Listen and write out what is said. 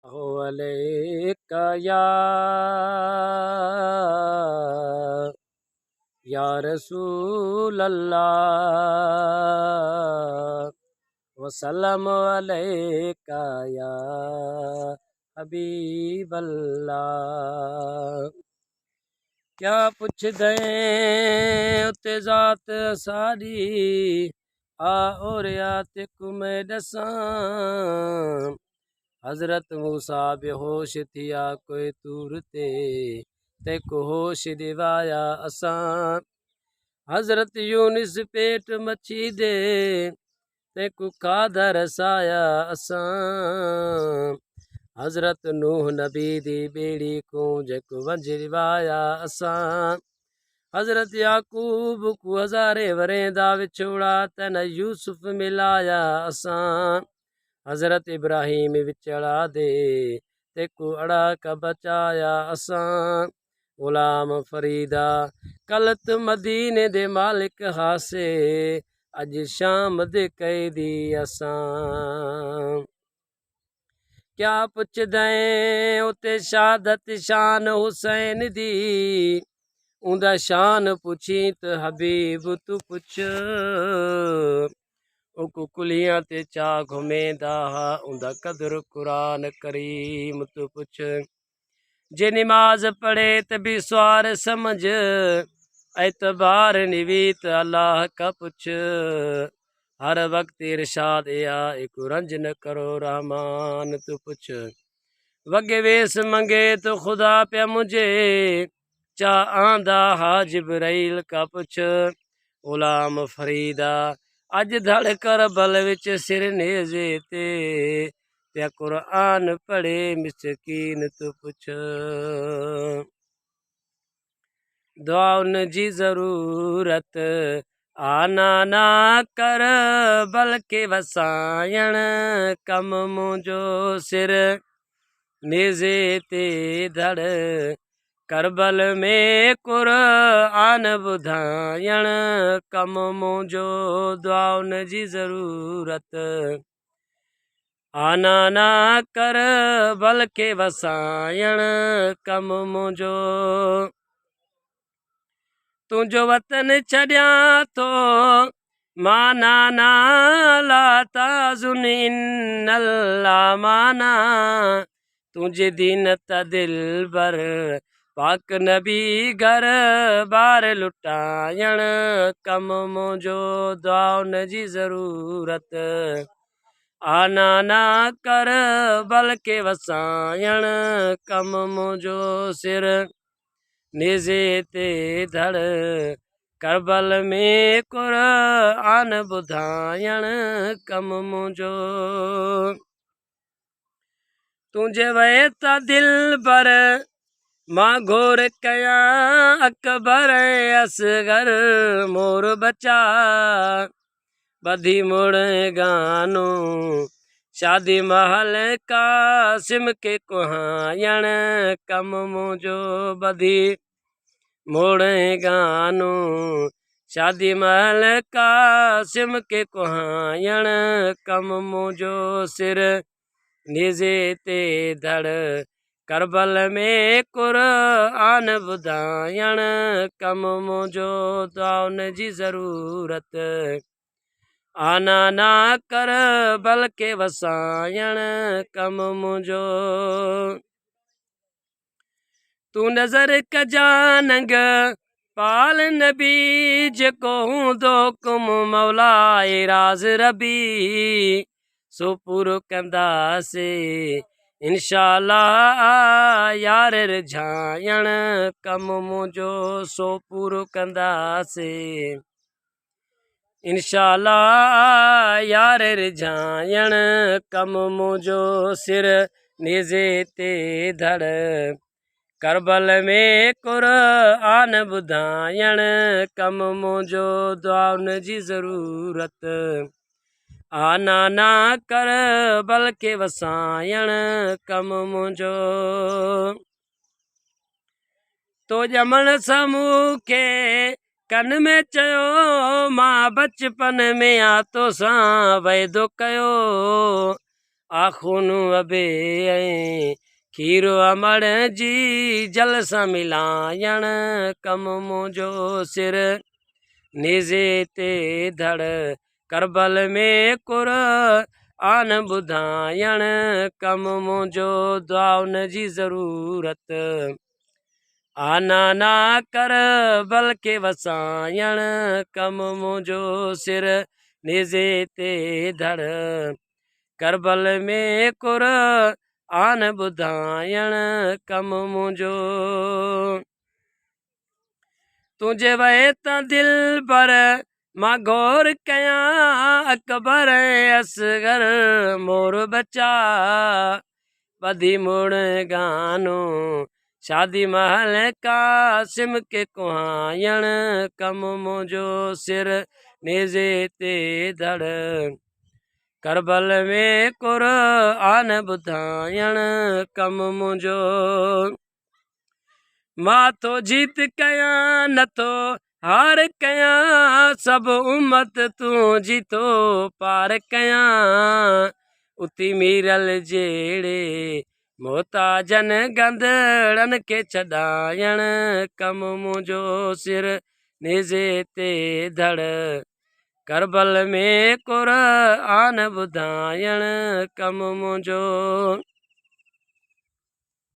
अलैका या रसूल अल्लाह वसल्लम अलैका या हबीब अल्लाह। क्या पुछ दें उते ज़ात सारी आ और यात कुमै दसां। हज़रत मूसा बेहोश थिया कोई तूर ते को होश दिवाया असां। हज़रत यूनिस पेट मच्छी दे ते को खाधा रसाया असां। हज़रत नूह नबी दी बेड़ी को जेको वंझ रिवाया असां। हज़रत याकूब को हज़ारे वरें दा विछोड़ा तन यूसुफ मिलाया असां। हज़रत इब्राहिम विचड़ा दे तेको अड़ा का बचाया असां। गुलाम फरीदा कलत मदीने दे मालिक हासे अज शाम दे कैदी असां। क्या पुछ दें उते शहादत शान हुसैन दी उंदा शान पुछी त हबीब तू पुछ। कुलियां ते चा घुमेंदा हा उंदा कदर कुरान करीम तू पुछ। जे नमाज पढ़े त भी स्वार समझ एतबार निवीत अल्लाह का पुछ। हर वक्त इरशाद या एक रंज न करो रहमान तू पुछ। वगे वेस मंगे तो खुदा पे मुझे चा आंदा हा जिब्राइल का पुछ। गुलाम फरीदा अज धड़ कर बल विच सिर नेज़े ते त्या कुरान पढ़े मिसकीन तू पुछ। दुआउन जी ज़रूरत आना ना कर बल्कि वसायण कम मुंहिंजो सिर नेज़े ते धड़ करबल में कुरान ॿुधायण कम मुंहिंजो। दुआउन जी ज़रूरत आना ना कर बल्कि वसायण कम मुंहिंजो। तुंहिंजो वतन छॾियां थो माना ना लाता ज़ुनिन्नल्ला माना तुंहिंजे दीन त दिल भर पाक नबी घर बार लुटायण कम मुंहिंजो। दुआउन जी ज़रूरत आना ना कर बल्कि वसायण कम मुंहिंजो। सिर नेज़े ते धड़ करबल में कुरान ॿुधायण कम मुंहिंजो। तुंहिंजे वए त दिल भर मां घोर कयां अकबर असगर मोर बचा बधी मुड़ गानो शादी महल कासिम के कुहायण कम मुंहिंजो। बधी मुड़ गानो शादी महल कासिम के कुहायण कम मुंहिंजो। सिर नेज़े ते धड़ करबल में कुरान ॿुधायण कम मुंहिंजो। दुआउन जी ज़रूरत आना ना कर बल्कि वसायण कम मुंहिंजो। तू नज़र कजानंग पाल नबी जेको हूंदो हुकुम मौलाए राज़ रबी सो पूरो कंदासीं इंशाअल्लाह यार रिझायण कम मुंहिंजो। सो पूरो कंदासीं इंशाअल्लाह यार रिझायण कम मुंहिंजो। सिर नेज़े ते धड़ करबल में कुरान ॿुधायण कम मुंहिंजो। दुआउन जी ज़रूरत आना ना कर बल्कि वसायण कम मुंहिंजो। तो ॼमण समूह खे कन में चयो मां बचपन में आ तोसां वाइदो कयो आख़ून अबे ऐं खीर अमड़ जी जल सां मिलायण कम मुंहिंजो सिर नेज़े ते धड़ करबल में कुर आन ॿुधायण कम मुंहिंजो दुआ उन जी ज़रूरत आना ना कर बल्कि वसायण कम मुंहिंजो सिर नेज़े ते धड़ करबल में कुर आन ॿुधायण कम मुंहिंजो तुंहिंजे वए त दिल पर मां गौर कयां अकबर असगर मोर बचा बधी मुड़ गानो शादी महल कासिम के कुहायण कम मुंहिंजो सिर नेज़े ते धड़ करबल में कुर आन ॿुधायण कम मुंहिंजो मां थो जीत कयां नथो हार कयां सभु उम्मत तूं जीतो पार कयां उती मीरल जहिड़े मोहताजन गंदड़नि खे छॾायण कम मुंहिंजो सिर नेज़े ते धड़ करबल में कुर आन ॿुधायण कम मुंहिंजो